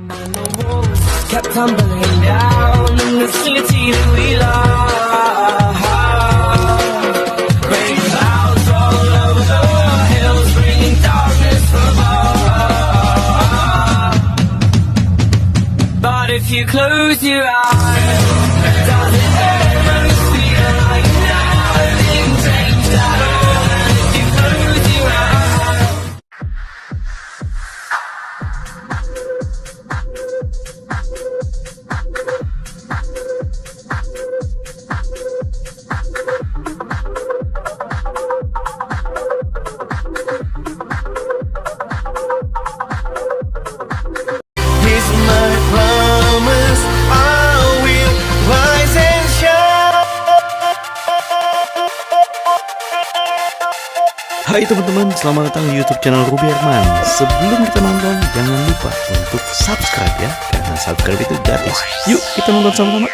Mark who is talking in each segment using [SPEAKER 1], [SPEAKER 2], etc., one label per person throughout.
[SPEAKER 1] And the walls kept tumbling down in the city that we love. Great clouds all over the hills, bringing darkness from above. But if you close your eyes, does it ever feel like nothing changed at all? And if you close your eyes. Here's my promise, I will rise and shine.
[SPEAKER 2] Hai teman-teman, selamat datang di YouTube channel Ruby Herman. Sebelum kita nonton, jangan lupa untuk subscribe ya, karena subscribe itu gratis. Yuk kita nonton sama-sama.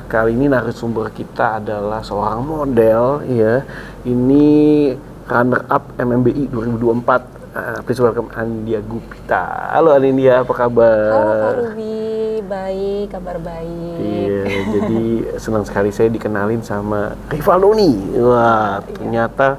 [SPEAKER 2] Kali ini narasumber kita adalah seorang model, ya. Ini runner up MMBI 2024. Please welcome Anindya Gupita. Halo Anindya, apa kabar?
[SPEAKER 3] Halo Kak Ruby, baik, kabar baik.
[SPEAKER 2] Iya, jadi senang sekali saya dikenalin sama Rifaldoni. Wah, ternyata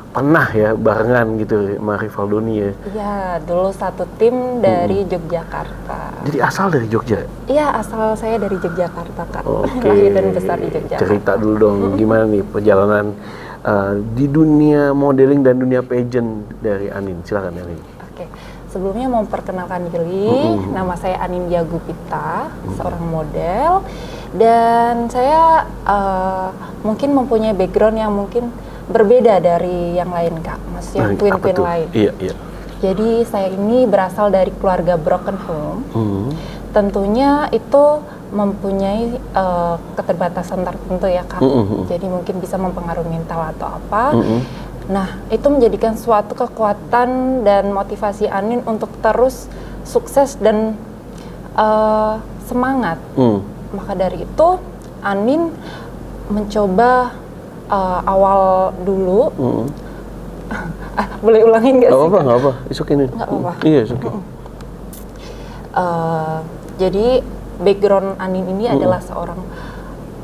[SPEAKER 2] pernah ya barengan gitu sama Rifaldoni ya.
[SPEAKER 3] Iya, dulu satu tim dari Yogyakarta.
[SPEAKER 2] Jadi asal dari Jogja?
[SPEAKER 3] Iya, asal saya dari Yogyakarta, Kak.
[SPEAKER 2] Oke.
[SPEAKER 3] Lahir dan besar di Yogyakarta.
[SPEAKER 2] Cerita dulu dong, gimana nih perjalanan di dunia modeling dan dunia pageant dari Anin. Silakan Anin.
[SPEAKER 3] Oke, sebelumnya mau memperkenalkan diri, nama saya Anindya Gupita, seorang model. Dan saya mungkin mempunyai background yang mungkin berbeda dari yang lain, Kak. Mas, yang
[SPEAKER 2] Apa
[SPEAKER 3] twin-twin
[SPEAKER 2] tuh?
[SPEAKER 3] lain.
[SPEAKER 2] Iya, iya.
[SPEAKER 3] Jadi saya ini berasal dari keluarga broken home. Tentunya itu mempunyai keterbatasan tertentu ya, Kak. Jadi mungkin bisa mempengaruhi mental atau apa. Nah, itu menjadikan suatu kekuatan dan motivasi Anin untuk terus sukses dan semangat. Maka dari itu Anin mencoba awal dulu. Boleh ulangin nggak sih?
[SPEAKER 2] Nggak apa, nggak apa. It's okay nih.
[SPEAKER 3] Nggak apa-apa.
[SPEAKER 2] Iya, it's okay.
[SPEAKER 3] Jadi background Anin ini adalah seorang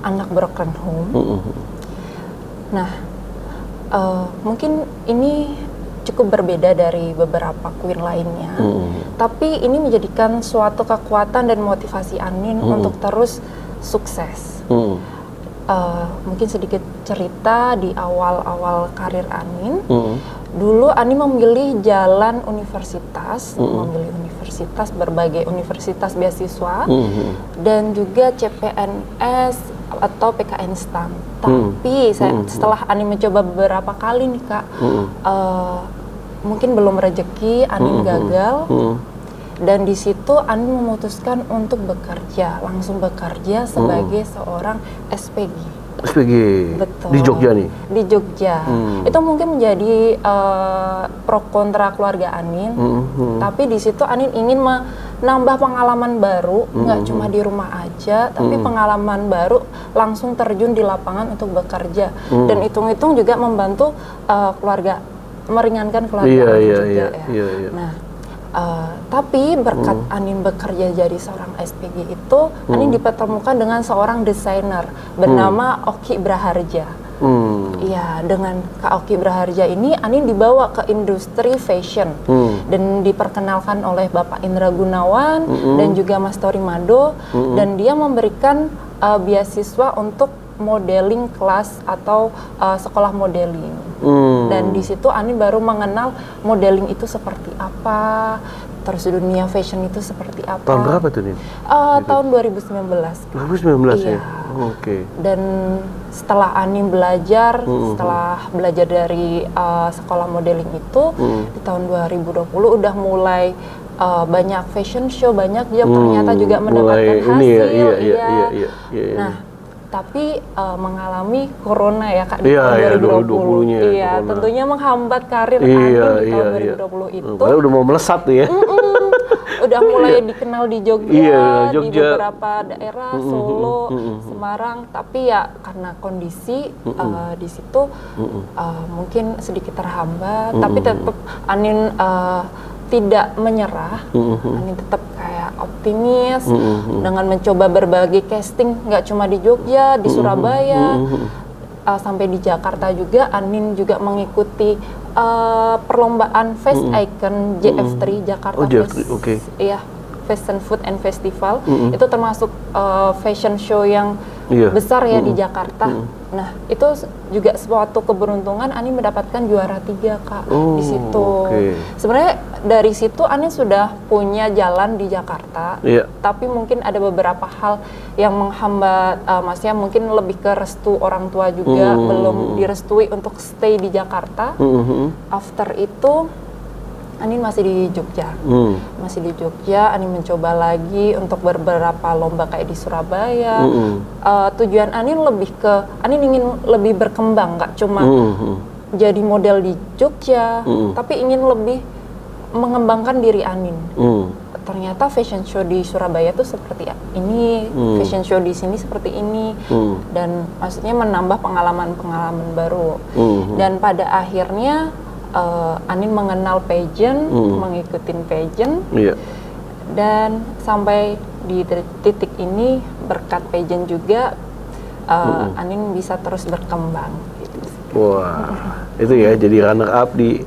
[SPEAKER 3] anak broken home. Nah, mungkin ini cukup berbeda dari beberapa queen lainnya, tapi ini menjadikan suatu kekuatan dan motivasi Anin untuk terus sukses. Mungkin sedikit cerita di awal-awal karir Anin. Dulu Anin memilih jalan universitas, berbagai universitas beasiswa, dan juga CPNS atau PKN STAM. Tapi setelah Anin mencoba beberapa kali nih, Kak, mungkin belum rezeki, Anin gagal. Dan di situ Anin memutuskan untuk langsung bekerja sebagai seorang SPG.
[SPEAKER 2] SPG.
[SPEAKER 3] Betul.
[SPEAKER 2] Di Jogja nih?
[SPEAKER 3] Di Jogja. Itu mungkin menjadi pro kontra keluarga Anin. Tapi di situ Anin ingin menambah pengalaman baru, nggak cuma di rumah aja, tapi pengalaman baru langsung terjun di lapangan untuk bekerja. Dan hitung-hitung juga membantu keluarga, meringankan keluarga Anin juga ya. Nah, tapi berkat Anin bekerja jadi seorang SPG itu, Anin dipertemukan dengan seorang desainer bernama Oki Braharja. Iya, dengan Kak Oki Braharja ini Anin dibawa ke industri fashion dan diperkenalkan oleh Bapak Indra Gunawan dan juga Mas Tori Mado, dan dia memberikan beasiswa untuk modeling kelas atau sekolah modeling. Dan di situ Anin baru mengenal modeling itu seperti apa, terus dunia fashion itu seperti apa.
[SPEAKER 2] Tahun berapa tuh Nin?
[SPEAKER 3] Tahun 2019.
[SPEAKER 2] 2019
[SPEAKER 3] iya.
[SPEAKER 2] ya? Oke.
[SPEAKER 3] Dan setelah Anin belajar, setelah belajar dari sekolah modeling itu, di tahun 2020 udah mulai banyak fashion show, banyak job, ternyata juga mendapatkan hasil.
[SPEAKER 2] Iya.
[SPEAKER 3] Nah, tapi mengalami corona ya, Kak, di
[SPEAKER 2] Iya,
[SPEAKER 3] tahun 2020.
[SPEAKER 2] 2020-nya
[SPEAKER 3] Iya,
[SPEAKER 2] corona.
[SPEAKER 3] tentunya menghambat karir Anin di tahun 2020 itu.
[SPEAKER 2] Padahal udah mau melesat tuh ya.
[SPEAKER 3] Udah mulai dikenal di Jogja,
[SPEAKER 2] Iya,
[SPEAKER 3] di
[SPEAKER 2] Jogja.
[SPEAKER 3] beberapa daerah, Solo, Semarang, tapi ya karena kondisi di situ mungkin sedikit terhambat, tapi tetap Anin tidak menyerah. Anin tetap kayak optimis dengan mencoba berbagai casting, nggak cuma di Jogja, di Surabaya, sampai di Jakarta juga. Anin juga mengikuti perlombaan Fast Icon JF3 Jakarta
[SPEAKER 2] JF3, oke.
[SPEAKER 3] Iya, Fashion Food and Festival. Itu termasuk fashion show yang besar ya di Jakarta. Nah, itu juga suatu keberuntungan Anin mendapatkan juara 3, Kak, di situ. Sebenarnya dari situ Anin sudah punya jalan di Jakarta, tapi mungkin ada beberapa hal yang menghambat, maksudnya mungkin lebih ke restu orang tua juga, belum direstui untuk stay di Jakarta. After itu Anin masih di Jogja, Anin mencoba lagi untuk beberapa lomba kayak di Surabaya. Tujuan Anin lebih ke, Anin ingin lebih berkembang, nggak cuma jadi model di Jogja, tapi ingin lebih mengembangkan diri Anin. Ternyata fashion show di Surabaya tuh seperti ini, fashion show di sini seperti ini, dan maksudnya menambah pengalaman-pengalaman baru. Dan pada akhirnya Anin mengenal pageant, mengikuti pageant, dan sampai di titik ini berkat pageant juga Anin bisa terus berkembang. Gitu.
[SPEAKER 2] Wah, itu ya jadi runner up di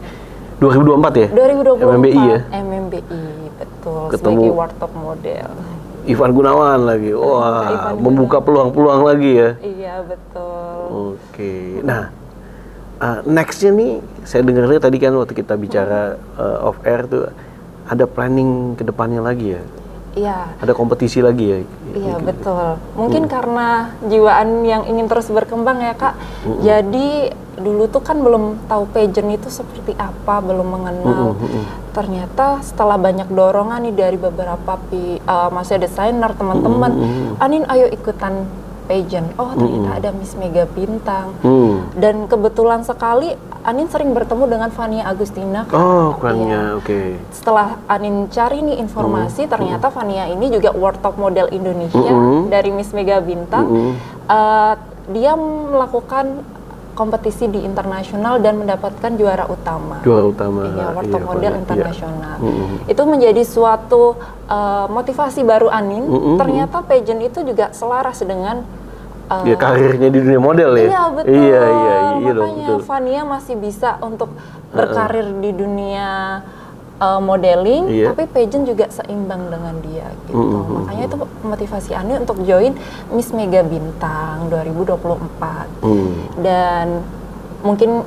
[SPEAKER 2] 2024 ya?
[SPEAKER 3] 2024
[SPEAKER 2] MMBI ya?
[SPEAKER 3] MMBI, betul.
[SPEAKER 2] Ketemu
[SPEAKER 3] sebagai World Top Model.
[SPEAKER 2] Ivan Gunawan lagi, wah membuka peluang-peluang lagi ya?
[SPEAKER 3] Iya, betul.
[SPEAKER 2] Oke, nah nextnya nih, saya dengarnya tadi kan waktu kita bicara off air tuh ada planning ke depannya lagi ya?
[SPEAKER 3] Iya.
[SPEAKER 2] Ada kompetisi lagi ya?
[SPEAKER 3] Iya, betul. Mungkin karena jiwaan yang ingin terus berkembang ya, Kak. Jadi dulu tuh kan belum tahu pageant itu seperti apa, belum mengenal. Ternyata setelah banyak dorongan nih dari beberapa masih desainer, teman-teman, Anin ayo ikutan pageant. Oh, ternyata ada Miss Mega Bintang. Dan kebetulan sekali Anin sering bertemu dengan Fania Agustina.
[SPEAKER 2] Oh, Fania, oke.
[SPEAKER 3] Setelah Anin cari nih informasi, ternyata Fania ini juga World Top Model Indonesia dari Miss Mega Bintang. Dia melakukan kompetisi di internasional dan mendapatkan juara utama.
[SPEAKER 2] Juara utama.
[SPEAKER 3] Iya, World Top Model internasional. Itu menjadi suatu motivasi baru Anin. Ternyata pageant itu juga selaras dengan
[SPEAKER 2] ya karirnya di dunia model ya.
[SPEAKER 3] Iya, betul.
[SPEAKER 2] Iya
[SPEAKER 3] Makanya
[SPEAKER 2] dong, betul.
[SPEAKER 3] Fania masih bisa untuk berkarir di dunia modeling, tapi pageant juga seimbang dengan dia gitu. Makanya itu motivasi Anin untuk join Miss Mega Bintang 2024. Dan mungkin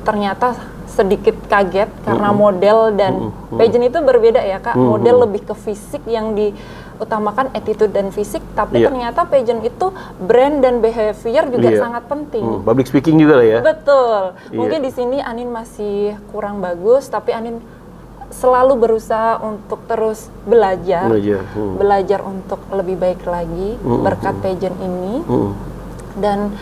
[SPEAKER 3] ternyata sedikit kaget karena model dan pageant itu berbeda ya, Kak. Model lebih ke fisik yang diutamakan, attitude dan fisik, tapi ternyata pageant itu brand dan behavior juga sangat penting.
[SPEAKER 2] Public speaking juga lah ya.
[SPEAKER 3] Betul. Mungkin di sini Anin masih kurang bagus, tapi Anin selalu berusaha untuk terus belajar untuk lebih baik lagi berkat pageant ini. Dan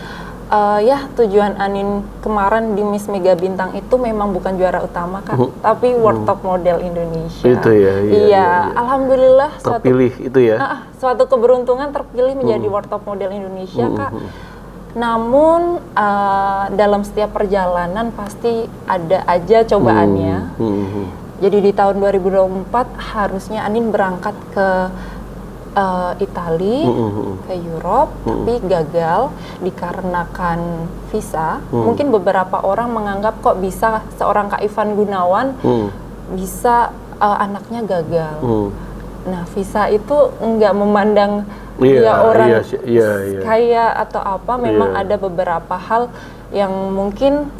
[SPEAKER 3] ya tujuan Anin kemarin di Miss Mega Bintang itu memang bukan juara utama, Kak, tapi World Top Model Indonesia.
[SPEAKER 2] Itu ya. Iya.
[SPEAKER 3] Alhamdulillah
[SPEAKER 2] terpilih itu ya.
[SPEAKER 3] Suatu keberuntungan terpilih menjadi World Top Model Indonesia, Kak. Namun dalam setiap perjalanan pasti ada aja cobaannya. Jadi di tahun 2024 harusnya Anin berangkat ke Italia, ke Europe, tapi gagal dikarenakan visa. Mungkin beberapa orang menganggap kok bisa seorang Kak Ivan Gunawan bisa anaknya gagal. Nah, visa itu nggak memandang dia orang kaya atau apa. Memang ada beberapa hal yang mungkin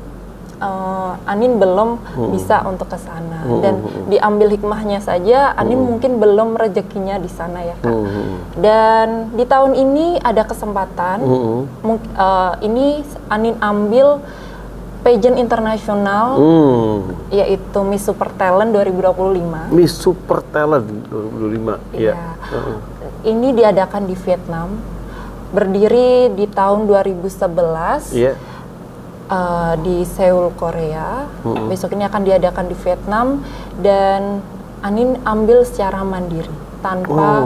[SPEAKER 3] Anin belum bisa untuk ke sana, dan diambil hikmahnya saja Anin mungkin belum rezekinya di sana ya, Kak. Dan di tahun ini ada kesempatan, ini Anin ambil pageant internasional, yaitu Miss Super Talent 2025.
[SPEAKER 2] Miss Super Talent 2025.
[SPEAKER 3] Iya. Ini diadakan di Vietnam, berdiri di tahun 2011. Di Seoul, Korea. Besok ini akan diadakan di Vietnam, dan Anin ambil secara mandiri tanpa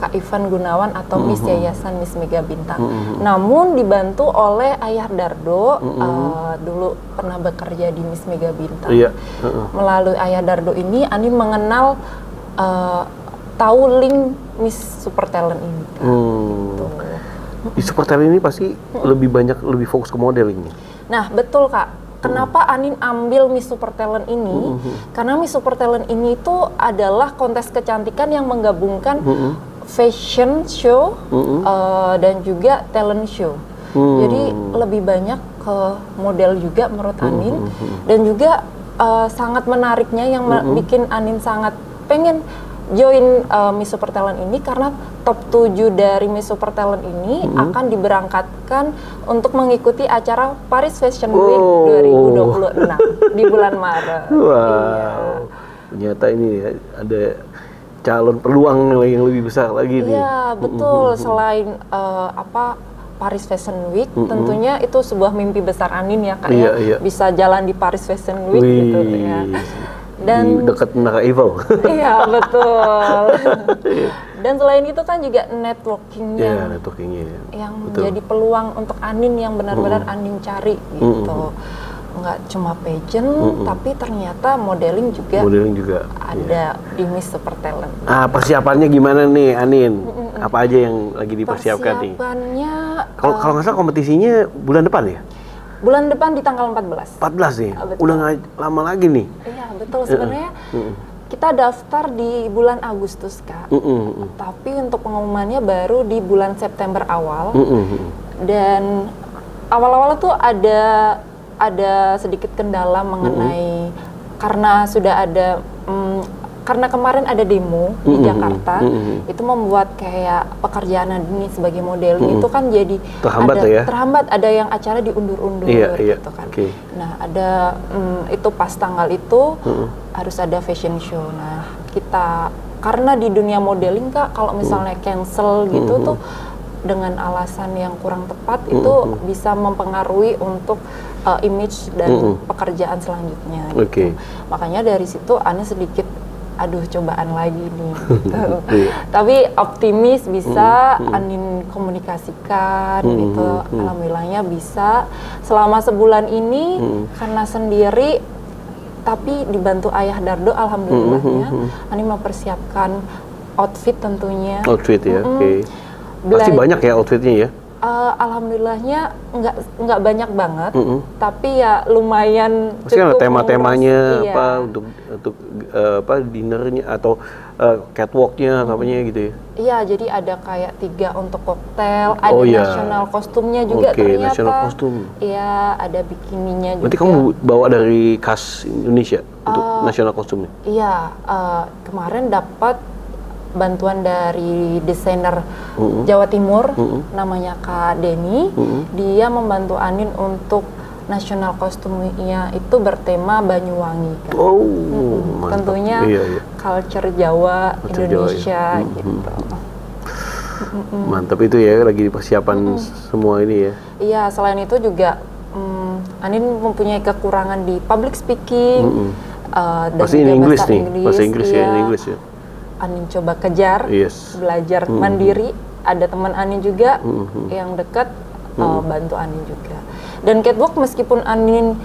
[SPEAKER 3] Kak Ivan Gunawan atau Miss Yayasan Miss Mega Bintang. Namun dibantu oleh Ayah Dardo, dulu pernah bekerja di Miss Mega Bintang.
[SPEAKER 2] Iya.
[SPEAKER 3] Melalui Ayah Dardo ini, Anin mengenal tahu link Miss Super Talent ini. Kak. Gitu.
[SPEAKER 2] Di Super Talent ini pasti lebih fokus ke modelingnya.
[SPEAKER 3] Nah, betul Kak. Kenapa Anin ambil Miss Super Talent ini? Karena Miss Super Talent ini itu adalah kontes kecantikan yang menggabungkan fashion show dan juga talent show. Jadi lebih banyak ke model juga menurut Anin. Dan juga sangat menariknya yang bikin Anin sangat pengen join Miss Super Talent ini karena top 7 dari Miss Super Talent ini akan diberangkatkan untuk mengikuti acara Paris Fashion Week 2026 di bulan Maret.
[SPEAKER 2] Wow, ternyata ini ya, ada calon peluang yang lebih besar lagi nih.
[SPEAKER 3] Iya, betul. Selain Paris Fashion Week, tentunya itu sebuah mimpi besar Anin ya Kak,
[SPEAKER 2] Iya.
[SPEAKER 3] Bisa jalan di Paris Fashion Week gitu ya. Dan
[SPEAKER 2] di dekat Menara Eiffel.
[SPEAKER 3] Iya, betul. Dan selain itu kan juga networkingnya yang menjadi peluang untuk Anin yang benar-benar Anin cari gitu. Nggak cuma pageant, tapi ternyata modeling juga ada di Miss Super Talent.
[SPEAKER 2] Persiapannya gimana nih Anin? Apa aja yang lagi dipersiapkan nih?
[SPEAKER 3] Persiapannya
[SPEAKER 2] Kalau nggak salah kompetisinya bulan depan ya?
[SPEAKER 3] Bulan depan di tanggal 14.
[SPEAKER 2] 14 nih? Udah nggak lama lagi nih?
[SPEAKER 3] Iya, betul. Sebenarnya kita daftar di bulan Agustus, Kak. Tapi untuk pengumumannya baru di bulan September awal. Dan awal-awal tuh ada sedikit kendala mengenai karena sudah ada karena kemarin ada demo di Jakarta, itu membuat kayak pekerjaan Anin sebagai modeling itu kan jadi terhambat, ada yang acara diundur-undur gitu kan. Nah, ada itu pas tanggal itu harus ada fashion show. Nah, kita karena di dunia modeling Kak, kalau misalnya cancel gitu tuh dengan alasan yang kurang tepat itu bisa mempengaruhi untuk image dan pekerjaan selanjutnya gitu. Makanya dari situ Anin sedikit cobaan lagi nih gitu. Tapi optimis bisa Anin komunikasikan gitu. Alhamdulillahnya bisa selama sebulan ini karena sendiri tapi dibantu Ayah Dardo, alhamdulillahnya Anin mempersiapkan outfit tentunya.
[SPEAKER 2] Outfit ya, pasti banyak ya outfitnya ya?
[SPEAKER 3] Alhamdulillahnya nggak banyak banget, tapi ya lumayan
[SPEAKER 2] pasti
[SPEAKER 3] cukup.
[SPEAKER 2] Ada tema-temanya untuk dinernya atau catwalknya apanya gitu ya?
[SPEAKER 3] Iya, jadi ada kayak 3 untuk koktail, ada national kostumnya juga ternyata.
[SPEAKER 2] National kostum.
[SPEAKER 3] Iya, ada bikininya juga.
[SPEAKER 2] Berarti kamu bawa dari khas Indonesia untuk national kostumnya?
[SPEAKER 3] Iya, kemarin dapat bantuan dari desainer Jawa Timur, namanya Kak Denny. Dia membantu Anin untuk nasional kostumnya itu bertema Banyuwangi kan. Tentunya culture Jawa, Indonesia gitu.
[SPEAKER 2] Mantap itu ya, lagi di persiapan semua ini ya.
[SPEAKER 3] Iya, selain itu juga Anin mempunyai kekurangan di public speaking, dan
[SPEAKER 2] bahasa
[SPEAKER 3] juga
[SPEAKER 2] Inggris
[SPEAKER 3] bahasa
[SPEAKER 2] nih,
[SPEAKER 3] Inggris,
[SPEAKER 2] bahasa Inggris
[SPEAKER 3] iya.
[SPEAKER 2] ya, Inggris ya.
[SPEAKER 3] Anin coba kejar, belajar mandiri. Ada teman Anin juga yang dekat bantu Anin juga. Dan catwalk, meskipun Anin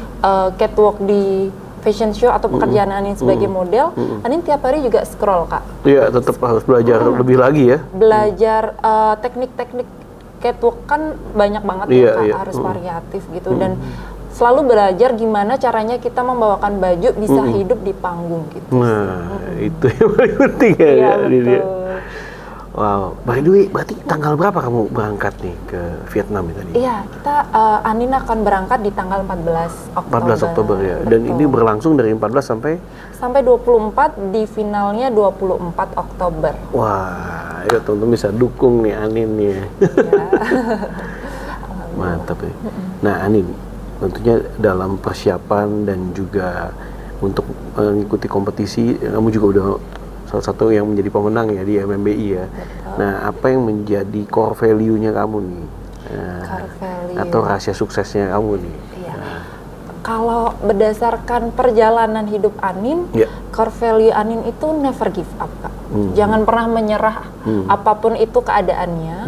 [SPEAKER 3] catwalk di fashion show atau pekerjaan Anin sebagai model, Anin tiap hari juga scroll Kak.
[SPEAKER 2] Iya, tetap harus belajar lebih lagi ya.
[SPEAKER 3] Belajar teknik-teknik catwalk kan banyak banget ya Kak, harus variatif gitu. Dan selalu belajar gimana caranya kita membawakan baju bisa hidup di panggung gitu.
[SPEAKER 2] Nah, itu yang paling penting ya.
[SPEAKER 3] Iya, betul.
[SPEAKER 2] Wow, by the way, berarti tanggal berapa kamu berangkat nih ke Vietnam tadi?
[SPEAKER 3] Iya, kita Anin akan berangkat di tanggal 14 Oktober.
[SPEAKER 2] 14 Oktober ya. Dan ini berlangsung dari 14 sampai
[SPEAKER 3] 24, di finalnya 24 Oktober.
[SPEAKER 2] Wah, ya teman-teman bisa dukung nih Anin nih.
[SPEAKER 3] Ya.
[SPEAKER 2] Mantap ya. Nah, Anin, tentunya dalam persiapan dan juga untuk mengikuti kompetisi, kamu juga udah salah satu yang menjadi pemenang ya di MMBI ya.
[SPEAKER 3] Betul.
[SPEAKER 2] Nah, apa yang menjadi core value-nya kamu nih?
[SPEAKER 3] Core value.
[SPEAKER 2] Atau rahasia suksesnya kamu nih?
[SPEAKER 3] Iya. Kalau berdasarkan perjalanan hidup Anin, core value Anin itu never give up Kak. Jangan pernah menyerah apapun itu keadaannya,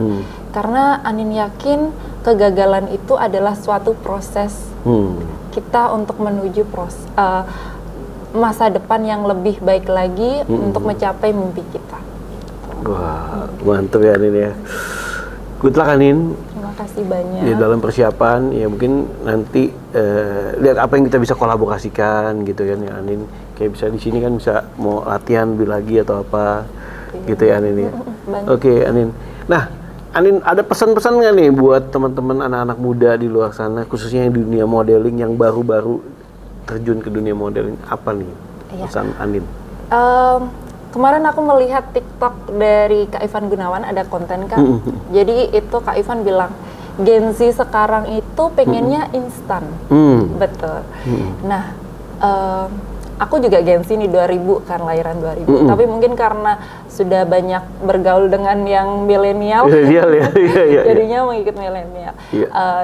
[SPEAKER 3] karena Anin yakin kegagalan itu adalah suatu proses kita untuk menuju masa depan yang lebih baik lagi untuk mencapai mimpi kita.
[SPEAKER 2] Wah, mantap ya Anin ya. Good luck Anin.
[SPEAKER 3] Terima kasih banyak.
[SPEAKER 2] Ya, dalam persiapan ya mungkin nanti lihat apa yang kita bisa kolaborasikan gitu kan ya Anin. Kayak bisa di sini kan bisa mau latihan lebih lagi atau apa gitu ya Anin ya. Oke Anin. Nah Anin ada pesan-pesan nggak nih buat teman-teman anak-anak muda di luar sana khususnya yang di dunia modeling yang baru-baru terjun ke dunia modeling, apa nih pesan Anin?
[SPEAKER 3] Kemarin aku melihat TikTok dari Kak Ivan Gunawan, ada konten Kak. Jadi itu Kak Ivan bilang, Gen Z sekarang itu pengennya instan. Betul. Nah, aku juga Gen Z nih 2000 kan, lahiran 2000. Tapi mungkin karena sudah banyak bergaul dengan yang milenial, jadinya mengikut milenial.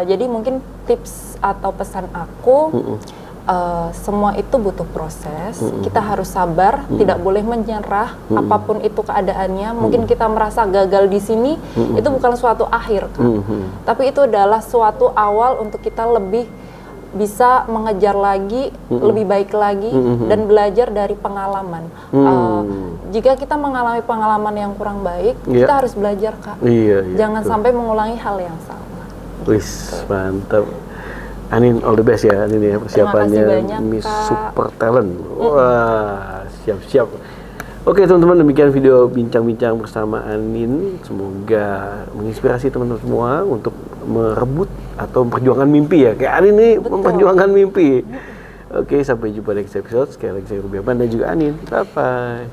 [SPEAKER 3] Jadi mungkin tips atau pesan aku, semua itu butuh proses. Kita harus sabar, tidak boleh menyerah apapun itu keadaannya. Mungkin kita merasa gagal di sini, itu bukan suatu akhir kan. Tapi itu adalah suatu awal untuk kita lebih bisa mengejar lagi, lebih baik lagi, dan belajar dari pengalaman. Jika kita mengalami pengalaman yang kurang baik, kita harus belajar Kak. Jangan sampai mengulangi hal yang sama.
[SPEAKER 2] Wis, mantap. Anin, all the best ya Anin ya, persiapannya Miss Super Talent. Wah, siap-siap. Oke teman-teman, demikian video bincang-bincang bersama Anin. Semoga menginspirasi teman-teman semua untuk merebut atau memperjuangkan mimpi ya. Kayak Anin nih memperjuangkan mimpi. Oke, sampai jumpa next episode. Sekali lagi saya Ruby Aman dan juga Anin. Bye-bye.